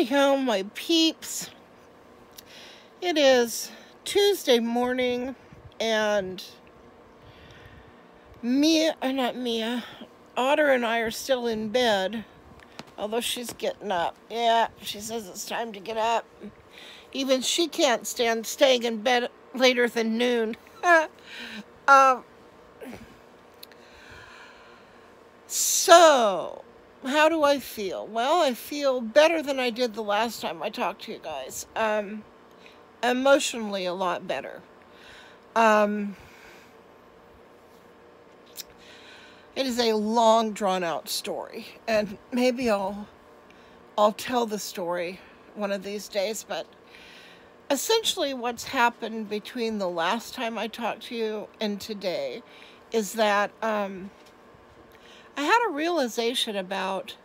Howdy ho, my peeps. It is Tuesday morning, and Otter and I are still in bed, although she's getting up. Yeah, she says it's time to get up. Even she can't stand staying in bed later than noon. So, how do I feel? Well, I feel better than I did the last time I talked to you guys. Emotionally a lot better. It is a long, drawn-out story, and maybe I'll tell the story one of these days, but essentially what's happened between the last time I talked to you and today is that I had a realization about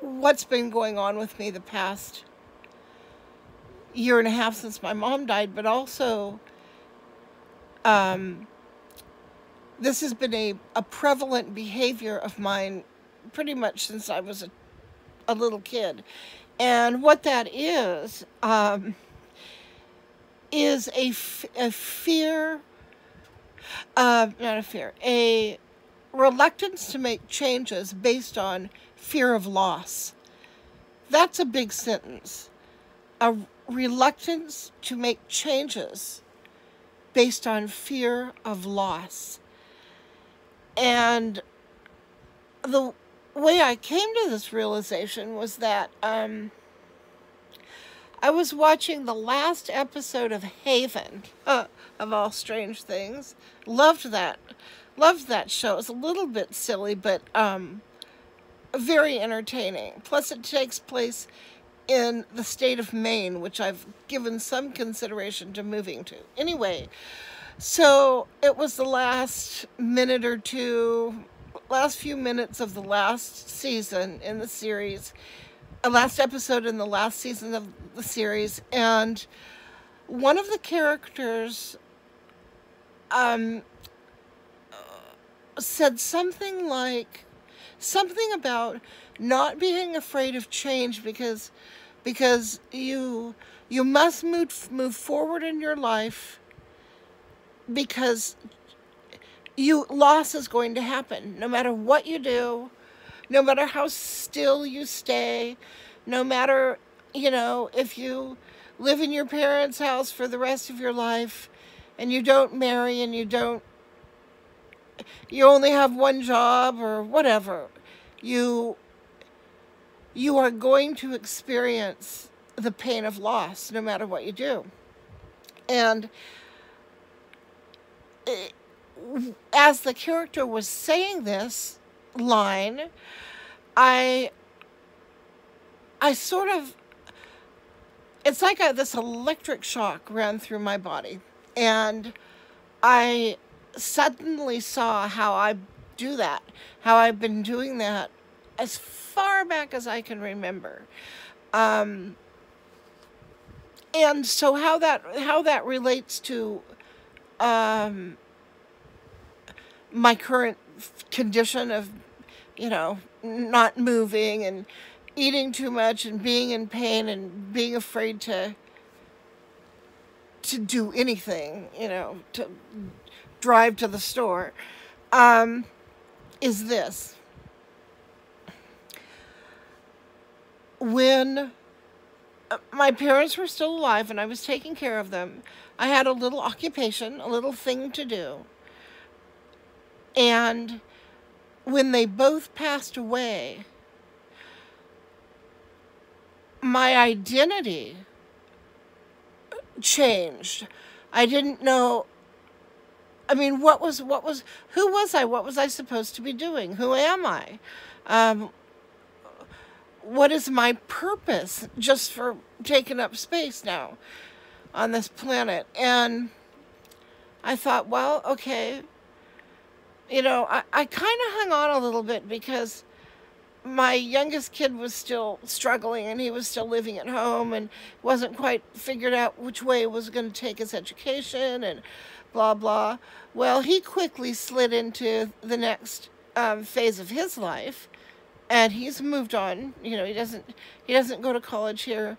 what's been going on with me the past year and a half since my mom died, but also this has been a prevalent behavior of mine pretty much since I was a little kid. And what that is a fear, a reluctance to make changes based on fear of loss. That's a big sentence. A reluctance to make changes based on fear of loss. And the way I came to this realization was that I was watching the last episode of Haven, of all strange things. Loved that show. It was a little bit silly, but very entertaining. Plus, it takes place in the state of Maine, which I've given some consideration to moving to. Anyway, so it was the last few minutes of the last season in the series, last episode in the last season of the series, and one of the characters said something about not being afraid of change because you must move forward in your life, because loss is going to happen no matter what you do, no matter how still you stay, no matter, if you live in your parents' house for the rest of your life and you don't marry and you only have one job or whatever, you are going to experience the pain of loss no matter what you do. And as the character was saying this line, I sort of, it's like this electric shock ran through my body, and I suddenly saw how I do that, how I've been doing that as far back as I can remember. And so how that relates to my current condition of, not moving and eating too much and being in pain and being afraid to do anything, to drive to the store, is this. When my parents were still alive and I was taking care of them, I had a little occupation, a little thing to do. And when they both passed away, my identity changed. I didn't know, who was I? What was I supposed to be doing? Who am I? What is my purpose just for taking up space now on this planet? And I thought, well, okay, I kind of hung on a little bit because my youngest kid was still struggling and he was still living at home and wasn't quite figured out which way he was going to take his education and blah, blah. Well, he quickly slid into the next phase of his life, and he's moved on. He doesn't go to college here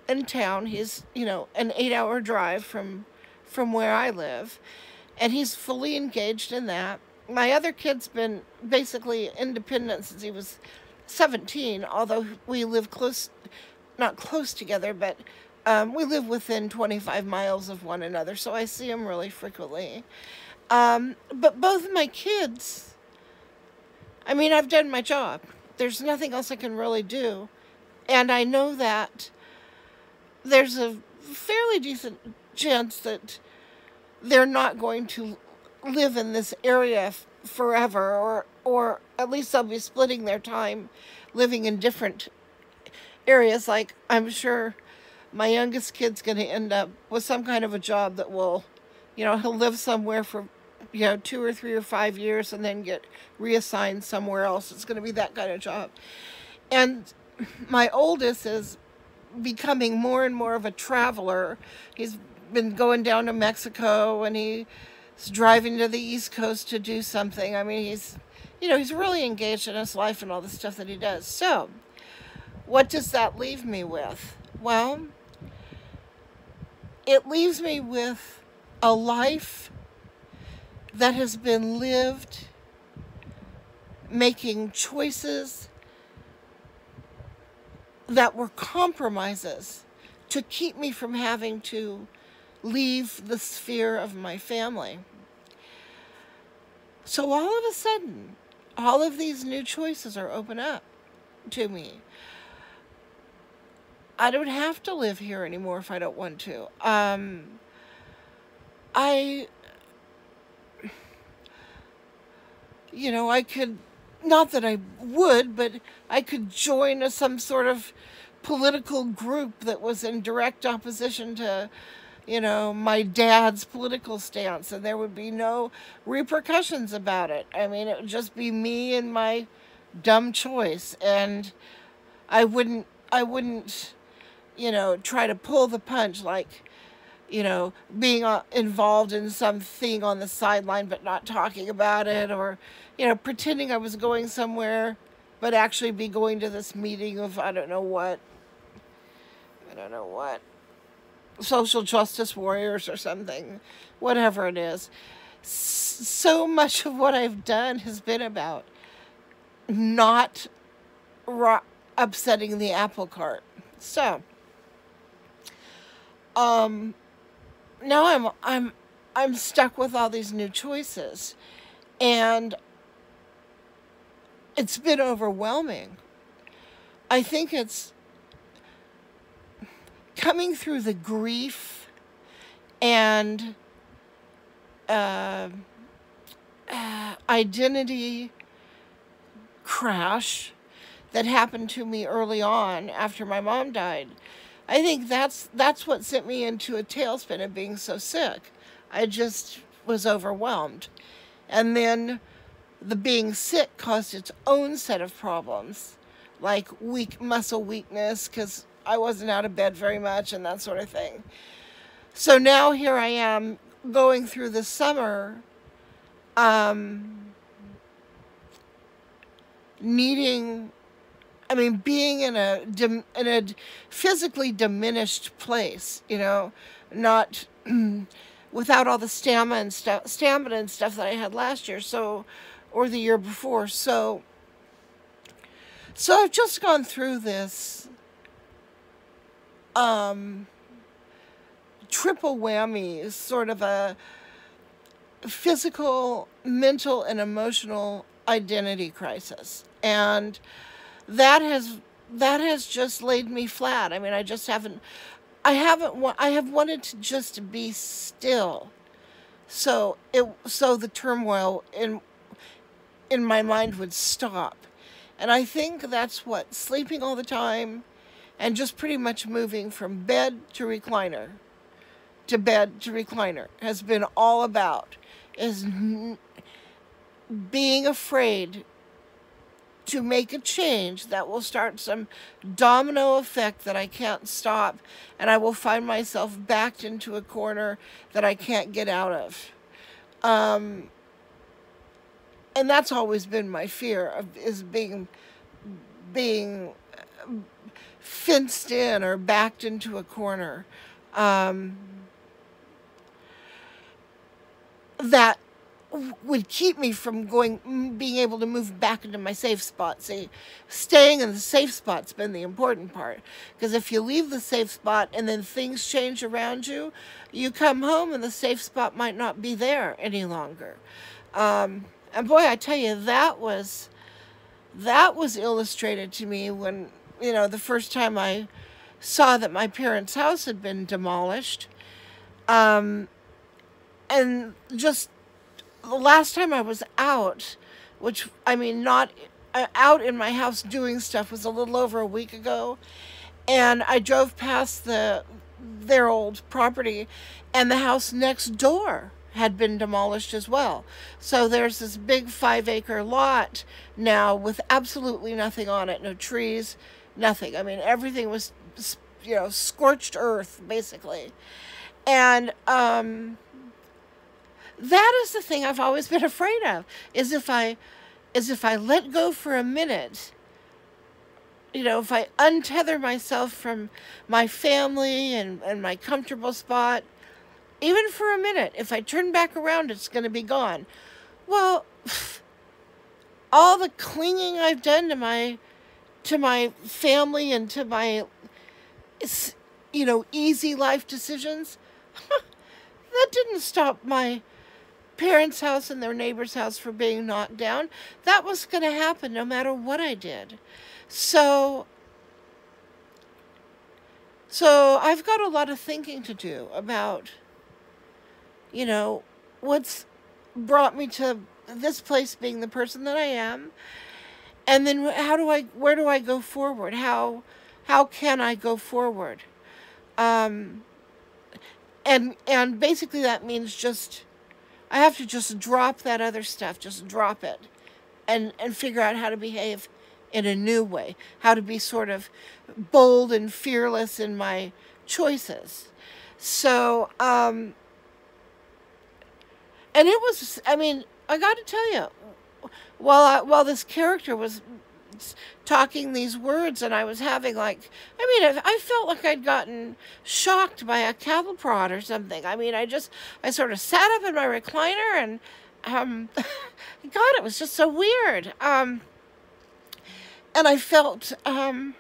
in town. He's, an 8-hour drive from where I live, and he's fully engaged in that. My other kid's been basically independent since he was 17, although we live close, not close together, but we live within 25 miles of one another, so I see him really frequently. But both of my kids, I mean, I've done my job. There's nothing else I can really do. And I know that there's a fairly decent chance that they're not going to live in this area forever, or at least they'll be splitting their time living in different areas. Like, I'm sure my youngest kid's going to end up with some kind of a job that will, he'll live somewhere for 2 or 3 or 5 years and then get reassigned somewhere else. It's going to be that kind of job. And my oldest is becoming more and more of a traveler. He's been going down to Mexico, and he's driving to the East Coast to do something. I mean, he's really engaged in his life and all the stuff that he does. So, what does that leave me with? Well, it leaves me with a life that has been lived making choices that were compromises to keep me from having to leave the sphere of my family. So all of a sudden, all of these new choices are open up to me. I don't have to live here anymore if I don't want to. I could, not that I would, but I could join some sort of political group that was in direct opposition to, my dad's political stance, and there would be no repercussions about it. I mean, it would just be me and my dumb choice, and I wouldn't, try to pull the punch, like, being involved in something on the sideline but not talking about it, or, pretending I was going somewhere but actually be going to this meeting of I don't know what, social justice warriors or something, whatever it is. So much of what I've done has been about not upsetting the apple cart. So, now I'm stuck with all these new choices, and it's been overwhelming. I think it's coming through the grief and identity crash that happened to me early on after my mom died. I think that's what sent me into a tailspin of being so sick. I just was overwhelmed. And then the being sick caused its own set of problems, like muscle weakness, because I wasn't out of bed very much and that sort of thing. So now here I am going through the summer, being in a physically diminished place, not without all the stamina and stuff that I had last year, or the year before. So I've just gone through this triple whammy, sort of a physical, mental, and emotional identity crisis, and that has just laid me flat. I mean, I have wanted to just be still, so the turmoil in my mind would stop. And I think that's what sleeping all the time and just pretty much moving from bed to recliner has been all about, is being afraid to make a change that will start some domino effect that I can't stop, and I will find myself backed into a corner that I can't get out of. And that's always been my fear, is being being fenced in or backed into a corner. Um, that would keep me from being able to move back into my safe spot. See, staying in the safe spot's been the important part. Because if you leave the safe spot and then things change around you, you come home and the safe spot might not be there any longer. And boy, I tell you, that was illustrated to me when, the first time I saw that my parents' house had been demolished. And just the last time I was out, which, I mean, not out in my house doing stuff, was a little over a week ago. And I drove past their old property, and the house next door had been demolished as well. So there's this big 5-acre lot now with absolutely nothing on it, no trees, nothing. I mean, everything was, scorched earth, basically. And that is the thing I've always been afraid of, is if I let go for a minute, if I untether myself from my family and my comfortable spot, even for a minute, if I turn back around, it's going to be gone. Well, all the clinging I've done to my family and to my, easy life decisions, that didn't stop my parents' house and their neighbor's house from being knocked down. That was going to happen no matter what I did. So I've got a lot of thinking to do about, what's brought me to this place being the person that I am. And then where do I go forward? How can I go forward? And basically that means I have to just drop that other stuff, just drop it and figure out how to behave in a new way, how to be sort of bold and fearless in my choices. So, and it was, I mean, I got to tell you, while this character was talking these words and I was having I felt like I'd gotten shocked by a cattle prod or something. I mean, I sort of sat up in my recliner and, God, it was just so weird. And I felt, I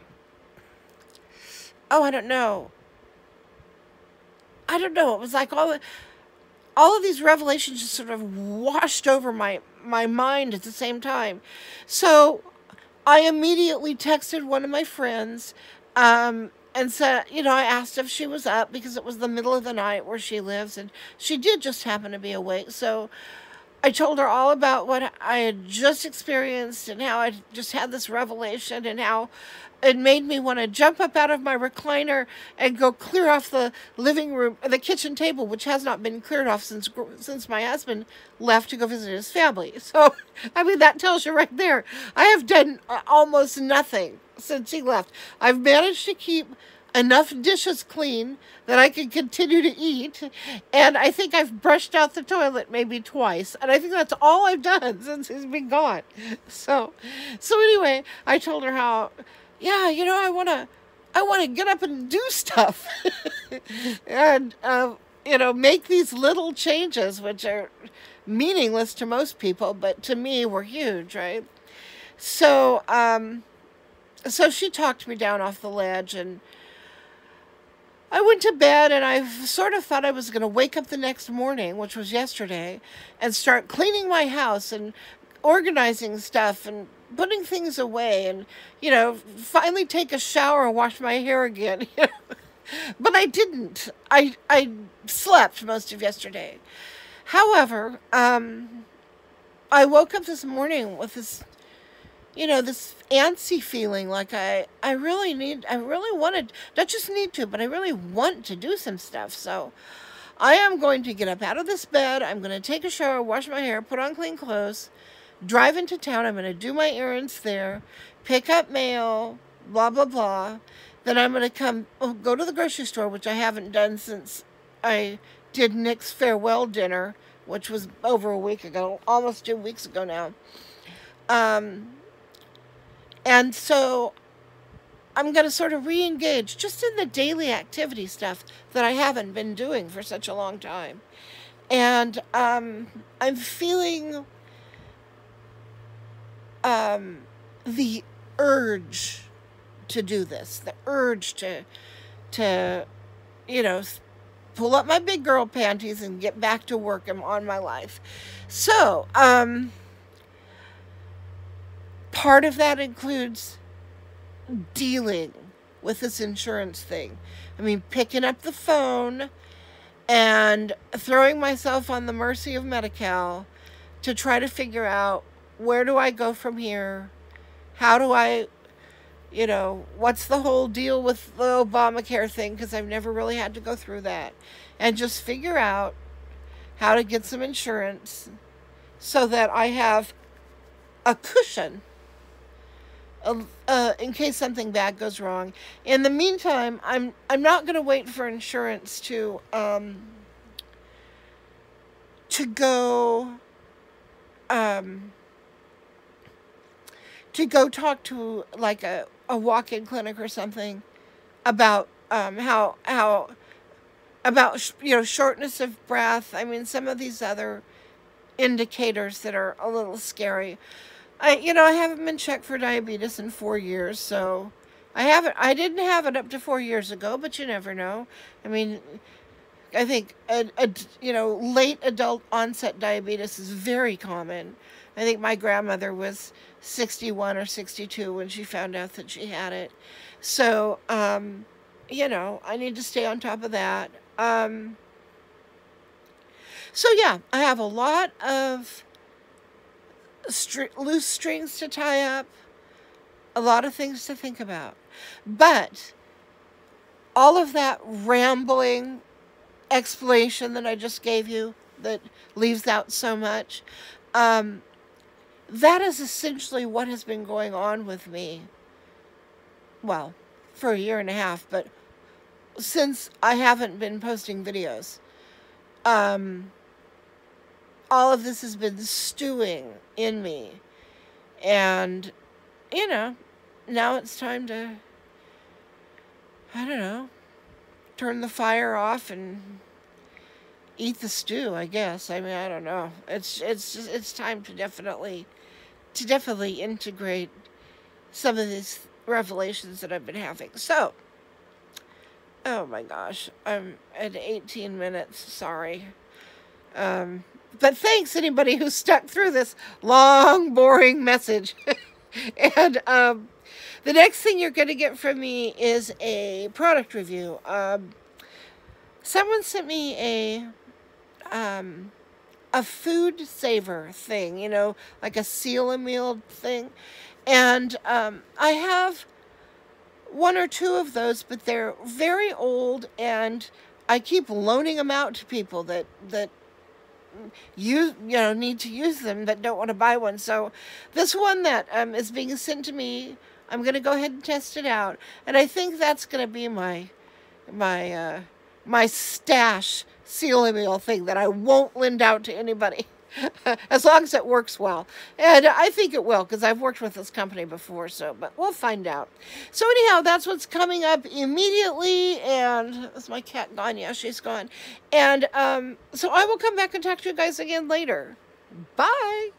don't know. It was like all of these revelations just sort of washed over my mind at the same time. So I immediately texted one of my friends and said, I asked if she was up because it was the middle of the night where she lives, and she did just happen to be awake. So I told her all about what I had just experienced and how I just had this revelation and how it made me want to jump up out of my recliner and go clear off the living room, the kitchen table, which has not been cleared off since my husband left to go visit his family. So, I mean, that tells you right there. I have done almost nothing since he left. I've managed to keep enough dishes clean that I can continue to eat, and I think I've brushed out the toilet maybe twice, and I think that's all I've done since he's been gone. So anyway, I told her how, I want to get up and do stuff and make these little changes, which are meaningless to most people, but to me were huge, right? So she talked me down off the ledge, and I went to bed, and I sort of thought I was going to wake up the next morning, which was yesterday, and start cleaning my house and organizing stuff and putting things away and, finally take a shower and wash my hair again. But I didn't. I slept most of yesterday. However, I woke up this morning with this, this antsy feeling like I really wanted, not just need to, but I really want to do some stuff. So I am going to get up out of this bed. I'm going to take a shower, wash my hair, put on clean clothes, drive into town. I'm going to do my errands there, pick up mail, blah, blah, blah. Then I'm going to go to the grocery store, which I haven't done since I did Nick's farewell dinner, which was over a week ago, almost 2 weeks ago now. And so I'm going to sort of re-engage just in the daily activity stuff that I haven't been doing for such a long time. And I'm feeling the urge to do this, the urge to pull up my big girl panties and get back to work and on my life. So, part of that includes dealing with this insurance thing. I mean, picking up the phone and throwing myself on the mercy of Medi-Cal to try to figure out, where do I go from here? How do I, what's the whole deal with the Obamacare thing? Because I've never really had to go through that. And just figure out how to get some insurance so that I have a cushion in case something bad goes wrong. In the meantime, I'm not going to wait for insurance to go talk to like a walk-in clinic or something about how about shortness of breath. I mean, some of these other indicators that are a little scary. I haven't been checked for diabetes in 4 years, so I didn't have it up to 4 years ago, but you never know. I mean, I think late adult onset diabetes is very common. I think my grandmother was 61 or 62 when she found out that she had it. So, I need to stay on top of that. So yeah, I have a lot of loose strings to tie up, a lot of things to think about. But all of that rambling explanation that I just gave you that leaves out so much, that is essentially what has been going on with me, well, for a year and a half, but since I haven't been posting videos. All of this has been stewing in me. And, now it's time to, turn the fire off and eat the stew, I guess. I mean, I don't know. It's time to definitely integrate some of these revelations that I've been having. So, oh my gosh, I'm at 18 minutes, sorry. But thanks anybody who stuck through this long, boring message. And the next thing you're going to get from me is a product review. Someone sent me a food saver thing, like a seal a meal thing. And I have one or two of those, but they're very old, and I keep loaning them out to people that need to use them but don't want to buy one. So this one that is being sent to me, I'm going to go ahead and test it out, and I think that's going to be my stash seal a meal thing that I won't lend out to anybody. As long as it works well. And I think it will, because I've worked with this company before, but we'll find out. So anyhow, that's what's coming up immediately. And is my cat gone? Yeah, she's gone. And so I will come back and talk to you guys again later. Bye.